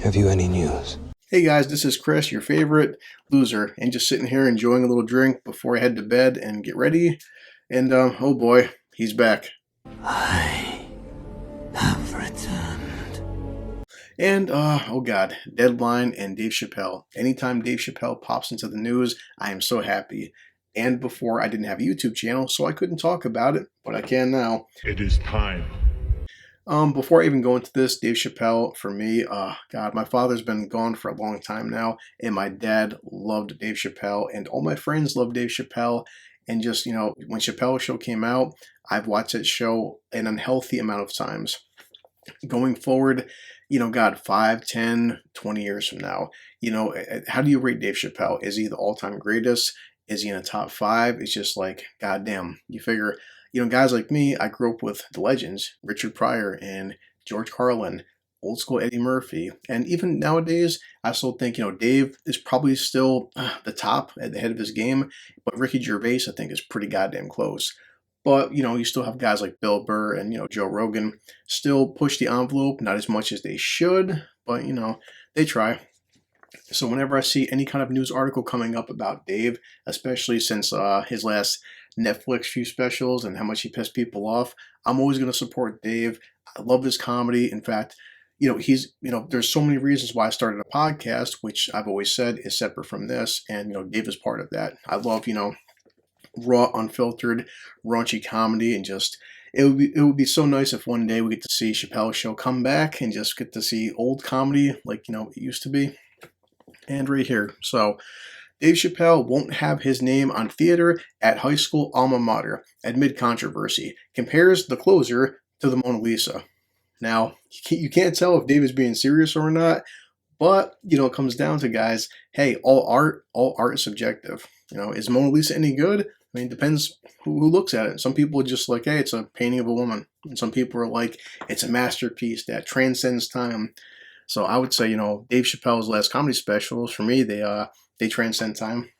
Have you any news? Hey guys, this is Chris, your favorite loser, and just sitting here enjoying a little drink before I head to bed and get ready. And oh boy, he's back. I have returned. And oh god, Deadline and Dave Chappelle. Anytime Dave Chappelle pops into the news, I am so happy. And before, I didn't have a YouTube channel, so I couldn't talk about it, but I can now. It is time. Before I even go into this, Dave Chappelle, for me, God, my father's been gone for a long time now, and my dad loved Dave Chappelle, and all my friends love Dave Chappelle, and just, when Chappelle's show came out, I've watched that show an unhealthy amount of times. Going forward, God, 5, 10, 20 years from now, how do you rate Dave Chappelle? Is he the all-time greatest? Is he in the top 5? It's just like, goddamn, you figure... guys like me, I grew up with the legends, Richard Pryor and George Carlin, old school Eddie Murphy. And even nowadays, I still think, Dave is probably still the top at the head of his game. But Ricky Gervais, I think, is pretty goddamn close. But, you still have guys like Bill Burr and, Joe Rogan still push the envelope, not as much as they should, but, they try. So whenever I see any kind of news article coming up about Dave, especially since his last Netflix few specials and how much he pissed people off, I'm always going to support Dave. I love his comedy. In fact, there's so many reasons why I started a podcast, which I've always said is separate from this, and Dave is part of that. I love raw, unfiltered, raunchy comedy, and just it would be so nice if one day we get to see Chappelle's show come back and just get to see old comedy like it used to be. And right here, so Dave Chappelle won't have his name on theater at high school alma mater amid controversy. Compares The Closer to the Mona Lisa. Now, you can't tell if Dave is being serious or not, but, it comes down to, guys, hey, all art is subjective. Is Mona Lisa any good? I mean, it depends who looks at it. Some people are just like, hey, it's a painting of a woman. And some people are like, it's a masterpiece that transcends time. So I would say, Dave Chappelle's last comedy specials, for me, they transcend time.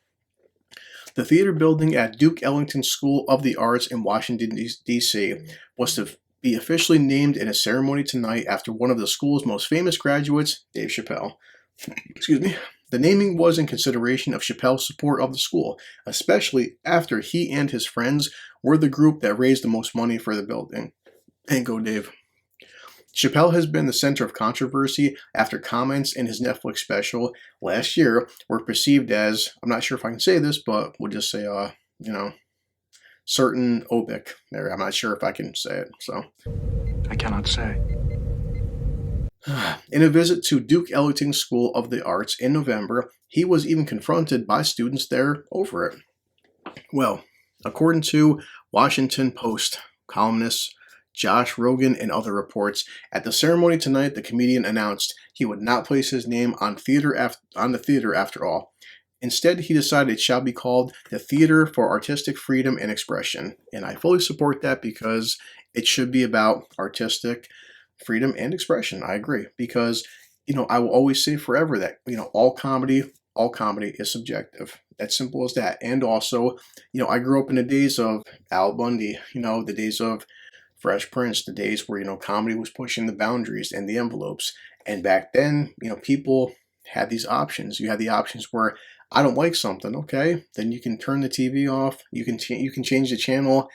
The theater building at Duke Ellington School of the Arts in Washington, D.C. was to be officially named in a ceremony tonight after one of the school's most famous graduates, Dave Chappelle. Excuse me. The naming was in consideration of Chappelle's support of the school, especially after he and his friends were the group that raised the most money for the building. And go, Dave. Chappelle has been the center of controversy after comments in his Netflix special last year were perceived as, I'm not sure if I can say this, but we'll just say, certain obic. There, I'm not sure if I can say it, so. I cannot say. In a visit to Duke Ellington School of the Arts in November, he was even confronted by students there over it. Well, according to Washington Post columnist Josh Rogan and other reports, at the ceremony tonight, the comedian announced he would not place his name on the theater after all. Instead, he decided it shall be called the Theater for Artistic Freedom and Expression. And I fully support that because it should be about artistic freedom and expression. I agree. Because, I will always say forever that, all comedy is subjective. That's simple as that. And also, I grew up in the days of Al Bundy, the days of Fresh Prince, the days where, comedy was pushing the boundaries and the envelopes. And back then, people had these options. You had the options where I don't like something, okay? Then you can turn the TV off. You can change the channel.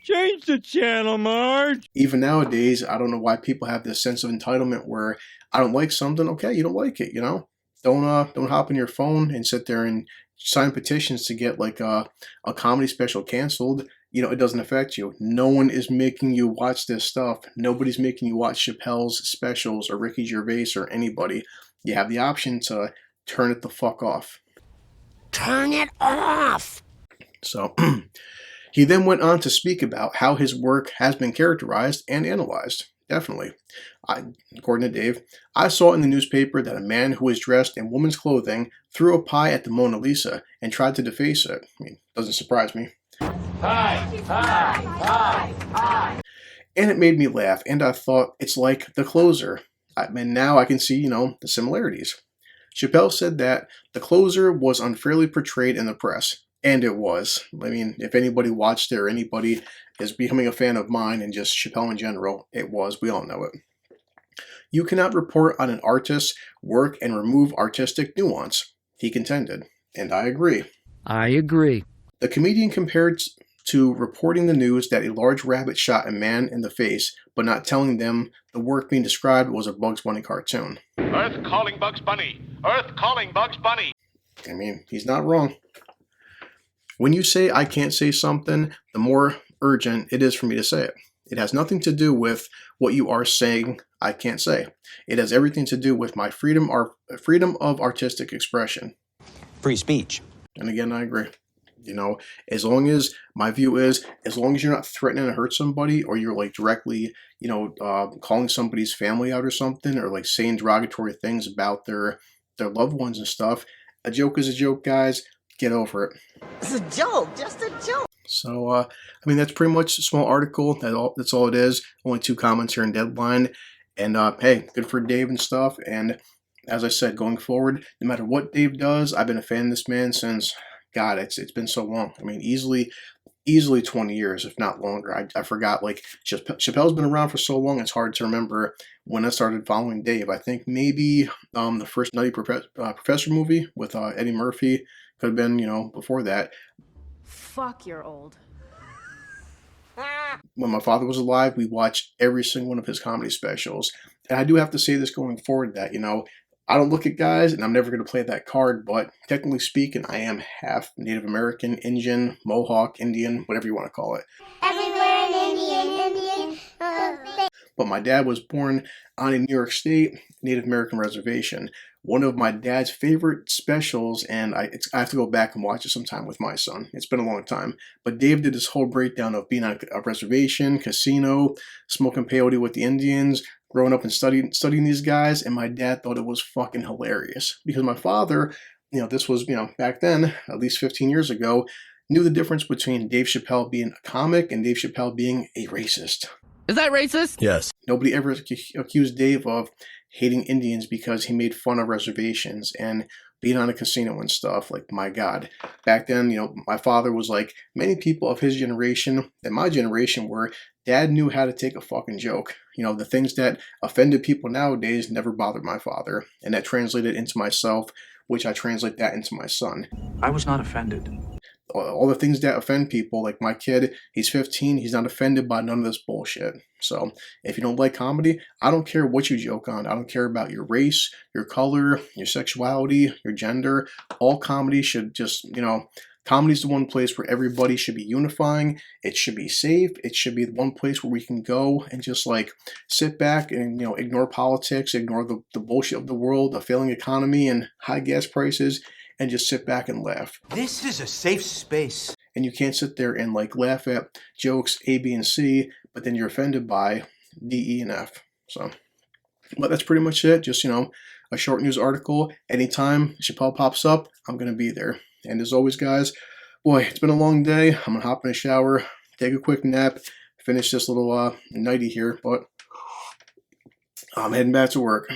Change the channel, Marge! Even nowadays, I don't know why people have this sense of entitlement where I don't like something, okay, you don't like it, Don't hop on your phone and sit there and sign petitions to get like a comedy special canceled. It doesn't affect you. No one is making you watch this stuff. Nobody's making you watch Chappelle's specials or Ricky Gervais or anybody. You have the option to turn it the fuck off. Turn it off! So, he then went on to speak about how his work has been characterized and analyzed. Definitely. According to Dave, I saw in the newspaper that a man who was dressed in woman's clothing threw a pie at the Mona Lisa and tried to deface it. I mean, doesn't surprise me. Pie. And it made me laugh, and I thought, it's like The Closer. And now I can see, the similarities. Chappelle said that The Closer was unfairly portrayed in the press, and it was. I mean, if anybody watched it or anybody is becoming a fan of mine and just Chappelle in general, it was. We all know it. You cannot report on an artist's work and remove artistic nuance, he contended. And I agree. I agree. The comedian compared to reporting the news that a large rabbit shot a man in the face, but not telling them the work being described was a Bugs Bunny cartoon. Earth calling Bugs Bunny. Earth calling Bugs Bunny. I mean, he's not wrong. When you say I can't say something, the more urgent it is for me to say it. It has nothing to do with what you are saying I can't say. It has everything to do with my freedom of artistic expression. Free speech. And again, I agree. You know, as long as my view is, as long as you're not threatening to hurt somebody, or you're like directly, you know, calling somebody's family out or something, or like saying derogatory things about their loved ones and stuff, a joke is a joke, guys. Get over it. It's a joke, just a joke. So, I mean, that's pretty much a small article. That's all it is. Only 2 comments here in Deadline. And, hey, good for Dave and stuff. And as I said, going forward, no matter what Dave does, I've been a fan of this man since, God, it's been so long. I mean, easily 20 years, if not longer. I forgot, like, Chappelle's been around for so long, it's hard to remember when I started following Dave. I think maybe the first Nutty Professor movie with Eddie Murphy could have been, you know, before that. Fuck, you're old. When my father was alive, we watched every single one of his comedy specials. And I do have to say this going forward that, you know, I don't look at guys, and I'm never going to play that card, but technically speaking, I am half Native American, Indian, Mohawk, Indian, whatever you want to call it. Everywhere an Indian. But my dad was born on a New York State Native American reservation. One of my dad's favorite specials, and I have to go back and watch it sometime with my son. It's been a long time. But Dave did this whole breakdown of being on a reservation, casino, smoking peyote with the Indians, growing up and studying these guys, and my dad thought it was fucking hilarious. Because my father, you know, this was, you know, back then, at least 15 years ago, knew the difference between Dave Chappelle being a comic and Dave Chappelle being a racist. Is that racist? Yes. Nobody ever accused Dave of hating Indians because he made fun of reservations and being on a casino and stuff. Like, my God. Back then, you know, my father was like many people of his generation and my generation where dad knew how to take a fucking joke. You know, the things that offended people nowadays never bothered my father. And that translated into myself, which I translate that into my son. I was not offended. All the things that offend people, like my kid, he's 15, he's not offended by none of this bullshit. So if you don't like comedy, I don't care what you joke on. I don't care about your race, your color, your sexuality, your gender. All comedy should just, you know, comedy's the one place where everybody should be unifying. It should be safe. It should be the one place where we can go and just like sit back and, you know, ignore politics, ignore the bullshit of the world, the failing economy and high gas prices, and just sit back and laugh. This is a safe space. And you can't sit there and like laugh at jokes A, B, and C, but then you're offended by D, E, and F. So, but that's pretty much it. Just, you know, a short news article. Anytime Chappelle pops up, I'm going to be there. And as always, guys, boy, it's been a long day. I'm going to hop in a shower, take a quick nap, finish this little nighty here, but I'm heading back to work.